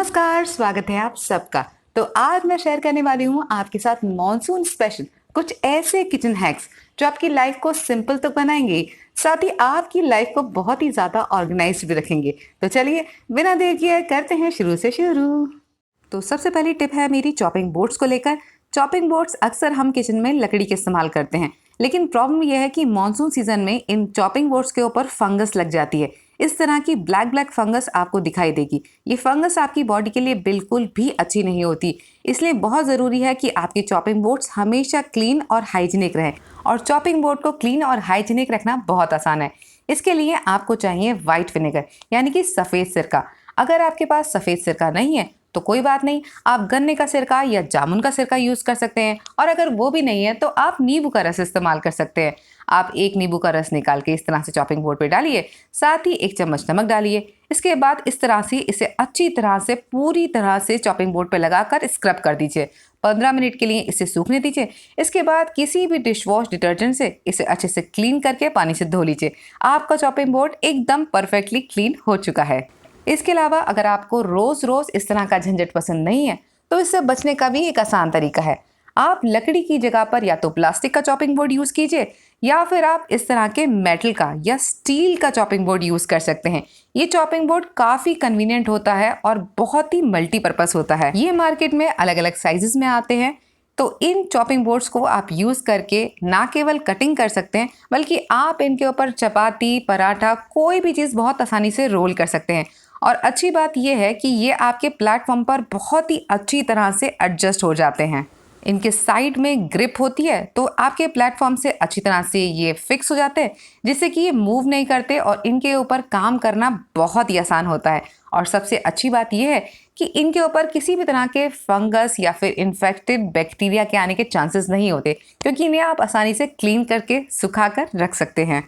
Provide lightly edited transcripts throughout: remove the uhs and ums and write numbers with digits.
नमस्कार, स्वागत है आप सबका। तो आज मैं शेयर करने वाली हूँ आपके साथ मॉनसून स्पेशल कुछ ऐसे किचन हैक्स जो आपकी लाइफ को सिंपल तो बनाएंगे, साथ ही आपकी लाइफ को बहुत ही ज्यादा ऑर्गेनाइज्ड भी रखेंगे। तो चलिए बिना देर किए करते हैं शुरू से शुरू। तो सबसे पहली टिप है मेरी चॉपिंग बोर्ड्स को लेकर। चॉपिंग बोर्ड्स अक्सर हम किचन में लकड़ी के इस्तेमाल करते हैं, लेकिन प्रॉब्लम यह है कि मानसून सीजन में इन चॉपिंग बोर्ड्स के ऊपर फंगस लग जाती है। इस तरह की ब्लैक ब्लैक फंगस आपको दिखाई देगी। ये फंगस आपकी बॉडी के लिए बिल्कुल भी अच्छी नहीं होती, इसलिए बहुत ज़रूरी है कि आपके चॉपिंग बोर्ड्स हमेशा क्लीन और हाइजीनिक रहें। और चॉपिंग बोर्ड को क्लीन और हाइजीनिक रखना बहुत आसान है। इसके लिए आपको चाहिए वाइट विनेगर यानी कि सफ़ेद सिरका। अगर आपके पास सफ़ेद सिरका नहीं है तो कोई बात नहीं, आप गन्ने का सिरका या जामुन का सिरका यूज़ कर सकते हैं। और अगर वो भी नहीं है तो आप नींबू का रस इस्तेमाल कर सकते हैं। आप एक नींबू का रस निकाल के इस तरह से चॉपिंग बोर्ड पे डालिए, साथ ही 1 चम्मच नमक डालिए। इसके बाद इस तरह से इसे अच्छी तरह से पूरी तरह से चॉपिंग बोर्ड पे लगाकर स्क्रब कर दीजिए। 15 मिनट के लिए इसे सूखने दीजिए। इसके बाद किसी भी डिश वॉश डिटर्जेंट से इसे अच्छे से क्लीन करके पानी से धो लीजिए। आपका चॉपिंग बोर्ड एकदम परफेक्टली क्लीन हो चुका है। इसके अलावा अगर आपको रोज रोज इस तरह का झंझट पसंद नहीं है तो इससे बचने का भी एक आसान तरीका है। आप लकड़ी की जगह पर या तो प्लास्टिक का चॉपिंग बोर्ड यूज कीजिए या फिर आप इस तरह के मेटल का या स्टील का चॉपिंग बोर्ड यूज कर सकते हैं। ये चॉपिंग बोर्ड काफी कन्वीनियंट होता है और बहुत ही मल्टीपर्पज होता है। ये मार्केट में अलग अलग साइजेस में आते हैं। तो इन चॉपिंग बोर्ड्स को आप यूज़ करके ना केवल कटिंग कर सकते हैं, बल्कि आप इनके ऊपर चपाती, पराठा, कोई भी चीज़ बहुत आसानी से रोल कर सकते हैं। और अच्छी बात यह है कि ये आपके प्लेटफॉर्म पर बहुत ही अच्छी तरह से एडजस्ट हो जाते हैं। इनके साइड में ग्रिप होती है तो आपके प्लेटफॉर्म से अच्छी तरह से ये फिक्स हो जाते हैं, जिससे कि ये मूव नहीं करते और इनके ऊपर काम करना बहुत ही आसान होता है। और सबसे अच्छी बात यह है कि इनके ऊपर किसी भी तरह के फंगस या फिर इन्फेक्टेड बैक्टीरिया के आने के चांसेस नहीं होते, क्योंकि इन्हें आप आसानी से क्लीन करके सुखा कर रख सकते हैं।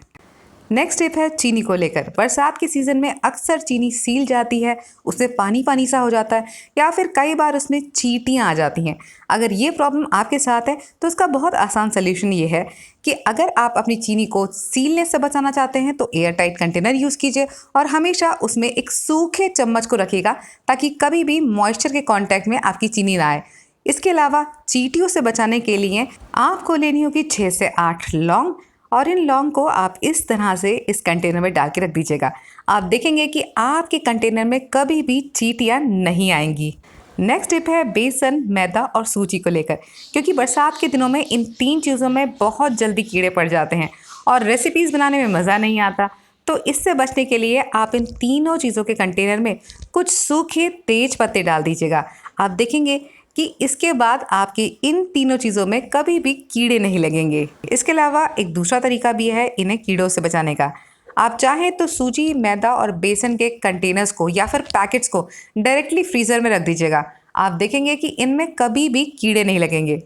नेक्स्ट टिप है चीनी को लेकर। बरसात के सीज़न में अक्सर चीनी सील जाती है, उसमें पानी पानी सा हो जाता है या फिर कई बार उसमें चींटियाँ आ जाती हैं। अगर ये प्रॉब्लम आपके साथ है तो इसका बहुत आसान सल्यूशन ये है कि अगर आप अपनी चीनी को सीलने से बचाना चाहते हैं तो एयर टाइट कंटेनर यूज़ कीजिए और हमेशा उसमें एक सूखे चम्मच को रखिएगा, ताकि कभी भी मॉइस्चर के कॉन्टैक्ट में आपकी चीनी ना आए। इसके अलावा चींटियों से बचाने के लिए आपको लेनी होगी 6 से 8 लौंग, और इन लौंग को आप इस तरह से इस कंटेनर में डाल के रख दीजिएगा। आप देखेंगे कि आपके कंटेनर में कभी भी चींटियाँ नहीं आएंगी। नेक्स्ट टिप है बेसन, मैदा और सूजी को लेकर, क्योंकि बरसात के दिनों में इन 3 चीज़ों में बहुत जल्दी कीड़े पड़ जाते हैं और रेसिपीज़ बनाने में मज़ा नहीं आता। तो इससे बचने के लिए आप इन तीनों चीज़ों के कंटेनर में कुछ सूखे तेज पत्ते डाल दीजिएगा। आप देखेंगे कि इसके बाद आपकी इन तीनों चीज़ों में कभी भी कीड़े नहीं लगेंगे। इसके अलावा एक दूसरा तरीका भी है इन्हें कीड़ों से बचाने का। आप चाहें तो सूजी, मैदा और बेसन के कंटेनर्स को या फिर पैकेट्स को डायरेक्टली फ्रीज़र में रख दीजिएगा। आप देखेंगे कि इनमें कभी भी कीड़े नहीं लगेंगे।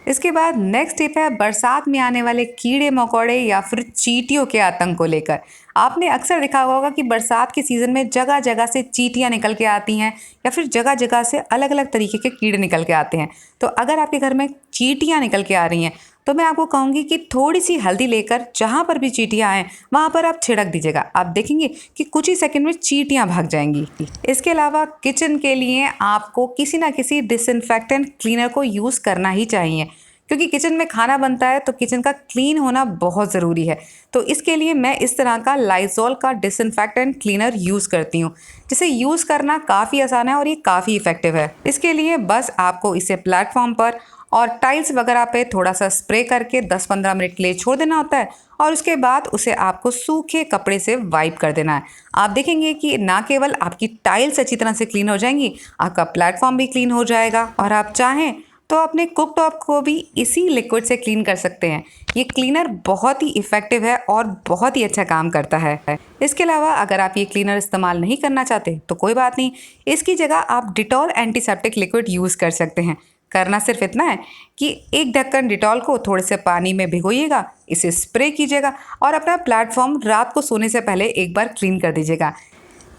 इसके बाद नेक्स्ट टिप है बरसात में आने वाले कीड़े मकोड़े या फिर चींटियों के आतंक को लेकर। आपने अक्सर देखा होगा कि बरसात के सीज़न में जगह जगह से चींटियां निकल के आती हैं या फिर जगह जगह से अलग अलग तरीके के कीड़े निकल के आते हैं। तो अगर आपके घर में चींटियां निकल के आ रही हैं तो मैं आपको कहूँगी कि थोड़ी सी हल्दी लेकर जहाँ पर भी चींटियां आएँ वहाँ पर आप छिड़क दीजिएगा। आप देखेंगे कि कुछ ही सेकंड में चींटियां भाग जाएंगी। इसके अलावा किचन के लिए आपको किसी ना किसी डिसइंफेक्टेंट क्लीनर को यूज़ करना ही चाहिए, क्योंकि किचन में खाना बनता है तो किचन का क्लीन होना बहुत ज़रूरी है। तो इसके लिए मैं इस तरह का लाइजॉल का डिसइंफेक्टेंट क्लीनर यूज़ करती हूँ, जिसे यूज़ करना काफ़ी आसान है और ये काफ़ी इफ़ेक्टिव है। इसके लिए बस आपको इसे प्लेटफॉर्म पर और टाइल्स वगैरह पे थोड़ा सा स्प्रे करके 10-15 मिनट के लिए छोड़ देना होता है, और उसके बाद उसे आपको सूखे कपड़े से वाइप कर देना है। आप देखेंगे कि ना केवल आपकी टाइल्स अच्छी तरह से क्लीन हो जाएंगी, आपका प्लेटफॉर्म भी क्लीन हो जाएगा। और आप चाहें तो अपने कुक टॉप को भी इसी लिक्विड से क्लीन कर सकते हैं। ये क्लीनर बहुत ही इफ़ेक्टिव है और बहुत ही अच्छा काम करता है। इसके अलावा अगर आप ये क्लीनर इस्तेमाल नहीं करना चाहते तो कोई बात नहीं, इसकी जगह आप डिटॉल एंटीसेप्टिक लिक्विड यूज़ कर सकते हैं। करना सिर्फ इतना है कि 1 ढक्कन डिटॉल को थोड़े से पानी में भिगोइएगा, इसे स्प्रे कीजिएगा और अपना प्लेटफॉर्म रात को सोने से पहले एक बार क्लीन कर दीजिएगा।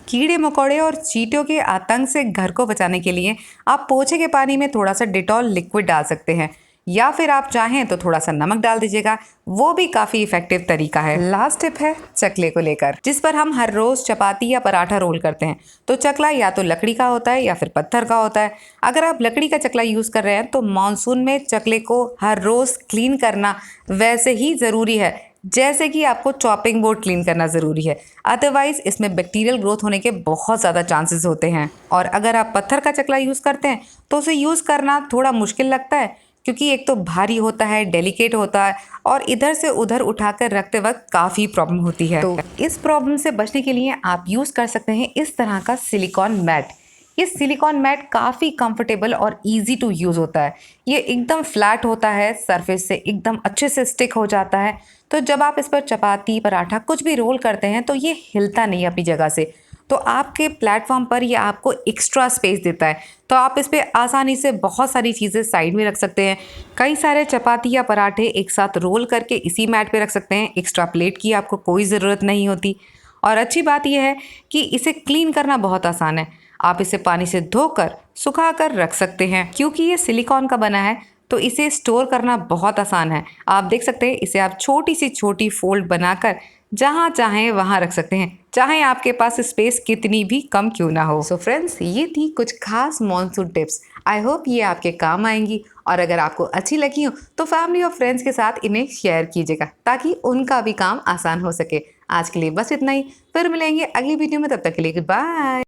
कीड़े मकोड़े और चींटियों के आतंक से घर को बचाने के लिए आप पोछे के पानी में थोड़ा सा डिटॉल लिक्विड डाल सकते हैं। या फिर आप चाहें तो थोड़ा सा नमक डाल दीजिएगा, वो भी काफी इफेक्टिव तरीका है। लास्ट टिप है चकले को लेकर, जिस पर हम हर रोज चपाती या पराठा रोल करते हैं। तो चकला या तो लकड़ी का होता है या फिर पत्थर का होता है। अगर आप लकड़ी का चकला यूज कर रहे हैं तो मानसून में चकले को हर रोज क्लीन करना वैसे ही जरूरी है जैसे कि आपको चॉपिंग बोर्ड क्लीन करना ज़रूरी है। अदरवाइज इसमें बैक्टीरियल ग्रोथ होने के बहुत ज़्यादा चांसेस होते हैं। और अगर आप पत्थर का चकला यूज़ करते हैं तो उसे यूज़ करना थोड़ा मुश्किल लगता है, क्योंकि एक तो भारी होता है, डेलिकेट होता है और इधर से उधर उठाकर रखते वक्त काफ़ी प्रॉब्लम होती है। तो इस प्रॉब्लम से बचने के लिए आप यूज़ कर सकते हैं इस तरह का सिलिकॉन मैट। ये सिलिकॉन मैट काफ़ी कंफर्टेबल और इजी टू यूज़ होता है। ये एकदम फ्लैट होता है, सरफेस से एकदम अच्छे से स्टिक हो जाता है। तो जब आप इस पर चपाती, पराठा कुछ भी रोल करते हैं तो ये हिलता नहीं अपनी जगह से। तो आपके प्लेटफॉर्म पर ये आपको एक्स्ट्रा स्पेस देता है। तो आप इस पर आसानी से बहुत सारी चीज़ें साइड में रख सकते हैं। कई सारे चपाती या पराठे एक साथ रोल करके इसी मैट पे रख सकते हैं। एक्स्ट्रा प्लेट की आपको कोई ज़रूरत नहीं होती। और अच्छी बात यह है कि इसे क्लीन करना बहुत आसान है। आप इसे पानी से धोकर सुखा कर रख सकते हैं। क्योंकि ये सिलिकॉन का बना है तो इसे स्टोर करना बहुत आसान है। आप देख सकते हैं इसे आप छोटी सी छोटी फोल्ड बनाकर जहाँ चाहें वहाँ रख सकते हैं, चाहे आपके पास स्पेस कितनी भी कम क्यों ना हो। सो फ्रेंड्स, ये थी कुछ खास मॉनसून टिप्स। आई होप ये आपके काम आएंगी, और अगर आपको अच्छी लगी हो तो फैमिली और फ्रेंड्स के साथ इन्हें शेयर कीजिएगा ताकि उनका भी काम आसान हो सके। आज के लिए बस इतना ही, फिर मिलेंगे अगली वीडियो में, तब तक के लिए गुड बाय।